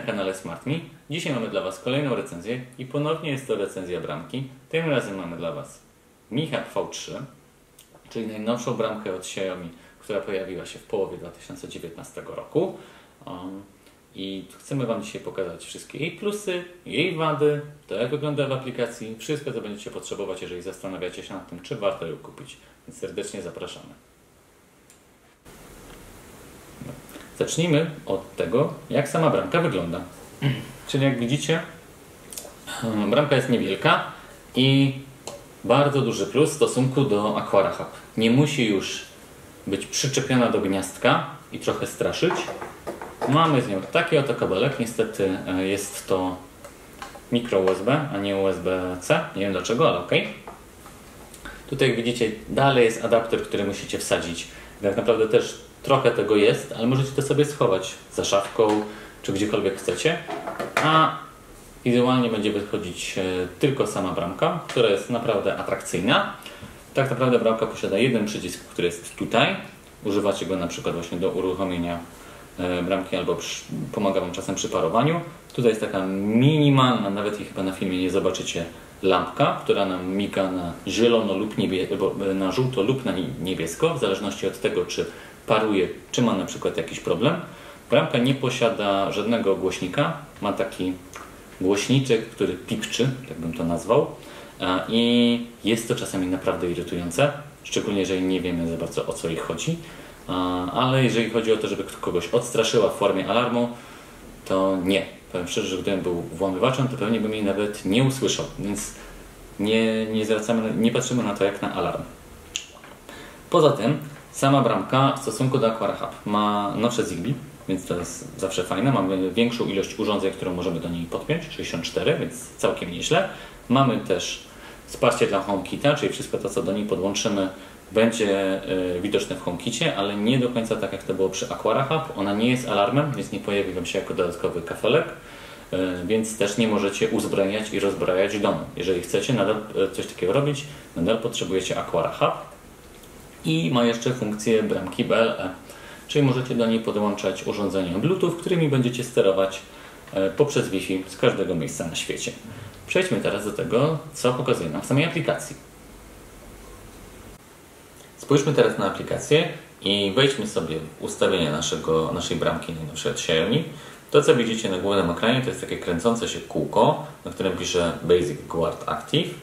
kanale SmartMe. Dzisiaj mamy dla Was kolejną recenzję i ponownie jest to recenzja bramki. Tym razem mamy dla Was Mi Hub V3, czyli najnowszą bramkę od Xiaomi, która pojawiła się w połowie 2019 roku. I chcemy Wam dzisiaj pokazać wszystkie jej plusy, jej wady, to jak wygląda w aplikacji, wszystko co będziecie potrzebować, jeżeli zastanawiacie się nad tym, czy warto ją kupić. Więc serdecznie zapraszamy. Zacznijmy od tego, jak sama bramka wygląda. Czyli jak widzicie, bramka jest niewielka i bardzo duży plus w stosunku do Aquara Hub. Nie musi już być przyczepiona do gniazdka i trochę straszyć. Mamy z nią taki oto kabelek. Niestety jest to mikro USB, a nie USB-C. Nie wiem dlaczego, ale ok. Tutaj jak widzicie, dalej jest adapter, który musicie wsadzić. Tak naprawdę też trochę tego jest, ale możecie to sobie schować za szafką, czy gdziekolwiek chcecie. A wizualnie będzie wychodzić tylko sama bramka, która jest naprawdę atrakcyjna. Tak naprawdę bramka posiada jeden przycisk, który jest tutaj. Używacie go na przykład właśnie do uruchomienia bramki albo pomaga Wam czasem przy parowaniu. Tutaj jest taka minimalna, nawet jej chyba na filmie nie zobaczycie, lampka, która nam miga na zielono lub na żółto lub na niebiesko, w zależności od tego, czy paruje, czy ma na przykład jakiś problem. Bramka nie posiada żadnego głośnika, ma taki głośniczek, który pipczy, tak bym to nazwał, i jest to czasami naprawdę irytujące, szczególnie jeżeli nie wiemy za bardzo, o co ich chodzi. Ale jeżeli chodzi o to, żeby kogoś odstraszyła w formie alarmu, to nie. Powiem szczerze, że gdybym był włamywaczem, to pewnie bym jej nawet nie usłyszał, więc nie patrzymy na to jak na alarm. Poza tym sama bramka w stosunku do Aquara Hub ma nowsze Zigbee, więc to jest zawsze fajne. Mamy większą ilość urządzeń, którą możemy do niej podpiąć, 64, więc całkiem nieźle. Mamy też wsparcie dla HomeKita, czyli wszystko to, co do niej podłączymy, będzie widoczne w HomeKicie, ale nie do końca tak jak to było przy Aquara Hub. Ona nie jest alarmem, więc nie pojawi Wam się jako dodatkowy kafelek, więc też nie możecie uzbrajać i rozbrajać domu. Jeżeli chcecie nadal coś takiego robić, nadal potrzebujecie Aquara Hub i ma jeszcze funkcję bramki BLE, czyli możecie do niej podłączać urządzenia Bluetooth, którymi będziecie sterować poprzez Wi-Fi z każdego miejsca na świecie. Przejdźmy teraz do tego, co pokazuje nam w samej aplikacji. Spójrzmy teraz na aplikację i wejdźmy sobie w ustawienia naszej bramki najnowszej od Xiaomi. To, co widzicie na głównym ekranie, to jest takie kręcące się kółko, na którym pisze Basic, Guard, Active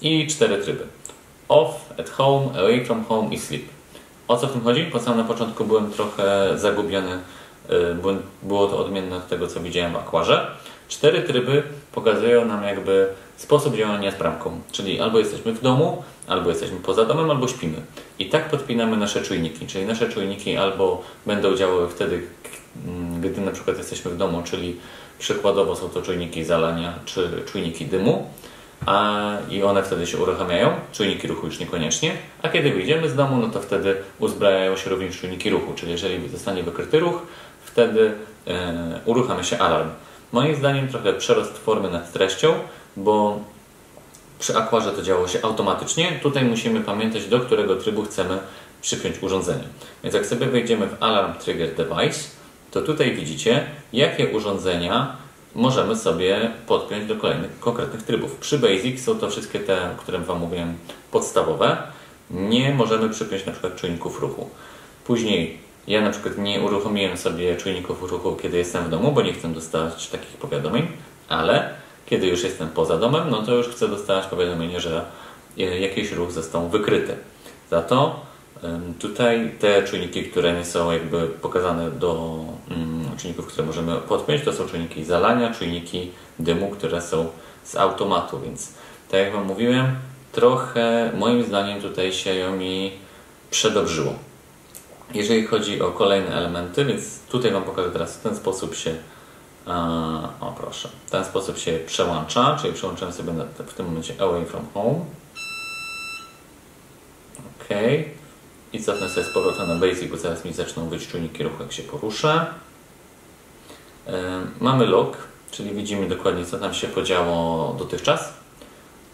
i 4 tryby. Off, at home, away from home i sleep. O co w tym chodzi? Bo sam na początku byłem trochę zagubiony, było to odmienne od tego, co widziałem w Aquarze. 4 tryby pokazują nam jakby sposób działania z bramką, czyli albo jesteśmy w domu, albo jesteśmy poza domem, albo śpimy. I tak podpinamy nasze czujniki, czyli nasze czujniki albo będą działały wtedy, gdy na przykład jesteśmy w domu, czyli przykładowo są to czujniki zalania czy czujniki dymu, i one wtedy się uruchamiają, czujniki ruchu już niekoniecznie, a kiedy wyjdziemy z domu, no to wtedy uzbrajają się również czujniki ruchu, czyli jeżeli zostanie wykryty ruch, wtedy uruchamia się alarm. Moim zdaniem trochę przerost formy nad treścią, bo przy Aquarze to działo się automatycznie. Tutaj musimy pamiętać, do którego trybu chcemy przypiąć urządzenie. Więc jak sobie wejdziemy w Alarm Trigger Device, to tutaj widzicie, jakie urządzenia możemy sobie podpiąć do kolejnych konkretnych trybów. Przy Basic są to wszystkie te, o których Wam mówiłem, podstawowe. Nie możemy przypiąć na przykład czujników ruchu. Później ja na przykład nie uruchomiłem sobie czujników ruchu, kiedy jestem w domu, bo nie chcę dostawać takich powiadomień, ale kiedy już jestem poza domem, no to już chcę dostawać powiadomienie, że jakiś ruch został wykryty. Za to tutaj te czujniki, które nie są jakby pokazane do czujników, które możemy podpiąć, to są czujniki zalania, czujniki dymu, które są z automatu, więc tak jak Wam mówiłem, trochę moim zdaniem tutaj Xiaomi przedobrzyło. Jeżeli chodzi o kolejne elementy, więc tutaj Wam pokażę teraz w ten sposób się proszę. W ten sposób się przełącza, czyli przełączyłem sobie w tym momencie away from home. OK. I cofnę sobie z powrotem na Basic, bo zaraz mi zaczną być czujniki ruchu, jak się poruszę. Mamy log, czyli widzimy dokładnie, co tam się podziało dotychczas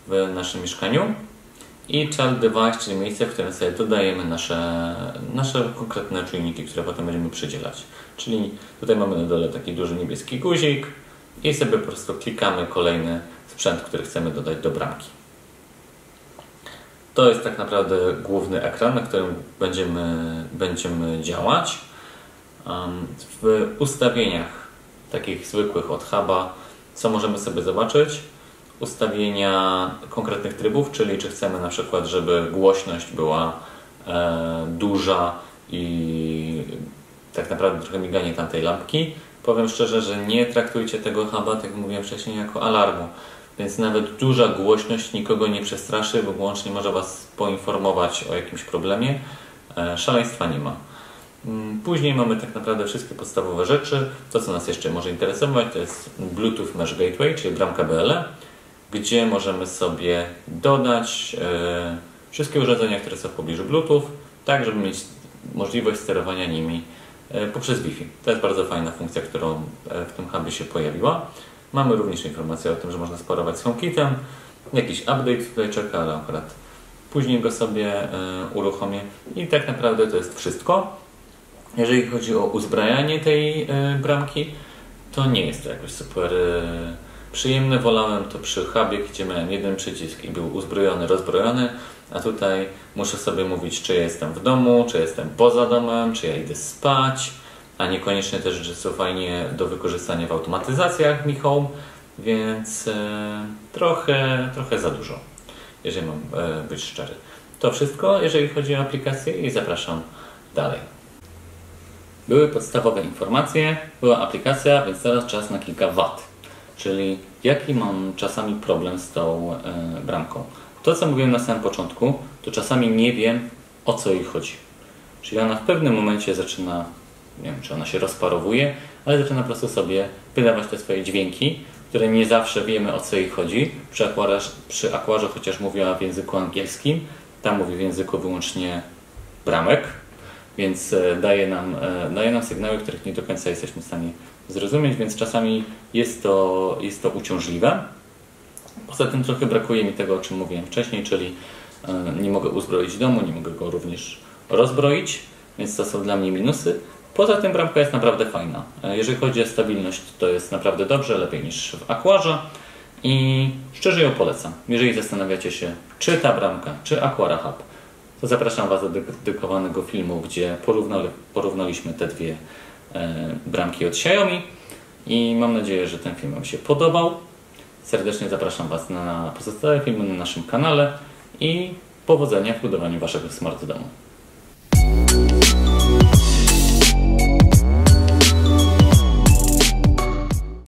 w naszym mieszkaniu. i child device, czyli miejsce, w którym sobie dodajemy nasze konkretne czujniki, które potem będziemy przydzielać. Czyli tutaj mamy na dole taki duży niebieski guzik i sobie po prostu klikamy kolejny sprzęt, który chcemy dodać do bramki. To jest tak naprawdę główny ekran, na którym będziemy działać. W ustawieniach takich zwykłych od huba, co możemy sobie zobaczyć? Ustawienia konkretnych trybów, czyli czy chcemy na przykład, żeby głośność była duża i tak naprawdę trochę miganie tamtej lampki. Powiem szczerze, że nie traktujcie tego huba, tak jak mówiłem wcześniej, jako alarmu. Więc nawet duża głośność nikogo nie przestraszy, bo wyłącznie może Was poinformować o jakimś problemie. Szaleństwa nie ma. Później mamy tak naprawdę wszystkie podstawowe rzeczy. To, co nas jeszcze może interesować, to jest Bluetooth Mesh Gateway, czyli bramka BLE, gdzie możemy sobie dodać wszystkie urządzenia, które są w pobliżu Bluetooth, tak żeby mieć możliwość sterowania nimi poprzez Wi-Fi. To jest bardzo fajna funkcja, którą w tym hubie się pojawiła. Mamy również informację o tym, że można sparować z HomeKitem. Jakiś update tutaj czeka, ale akurat później go sobie uruchomię. I tak naprawdę to jest wszystko. Jeżeli chodzi o uzbrajanie tej bramki, to nie jest to jakoś super przyjemne. Wolałem to przy hubie, gdzie miałem jeden przycisk i był uzbrojony, rozbrojony, a tutaj muszę sobie mówić, czy ja jestem w domu, czy jestem poza domem, czy ja idę spać, a niekoniecznie te rzeczy są fajnie do wykorzystania w automatyzacjach Mi Home, więc trochę za dużo, jeżeli mam być szczery. To wszystko, jeżeli chodzi o aplikację i zapraszam dalej. Były podstawowe informacje, była aplikacja, więc teraz czas na kilka wad. Czyli jaki mam czasami problem z tą bramką. To, co mówiłem na samym początku, to czasami nie wiem, o co jej chodzi. Czyli ona w pewnym momencie zaczyna, nie wiem, czy ona się rozparowuje, ale zaczyna po prostu sobie wydawać te swoje dźwięki, które nie zawsze wiemy, o co jej chodzi. Przy Aquarze, chociaż mówiła w języku angielskim, tam mówi w języku wyłącznie bramek, więc daje nam sygnały, których nie do końca jesteśmy w stanie zrozumieć, więc czasami jest to uciążliwe. Poza tym trochę brakuje mi tego, o czym mówiłem wcześniej, czyli nie mogę uzbroić domu, nie mogę go również rozbroić, więc to są dla mnie minusy. Poza tym bramka jest naprawdę fajna. Jeżeli chodzi o stabilność, to jest naprawdę dobrze, lepiej niż w Aquarze i szczerze ją polecam. Jeżeli zastanawiacie się, czy ta bramka, czy Aquara Hub, to zapraszam Was do dedykowanego filmu, gdzie porównaliśmy te dwie bramki od Xiaomi i mam nadzieję, że ten film Wam się podobał. Serdecznie zapraszam Was na pozostałe filmy na naszym kanale i powodzenia w budowaniu Waszego smart domu.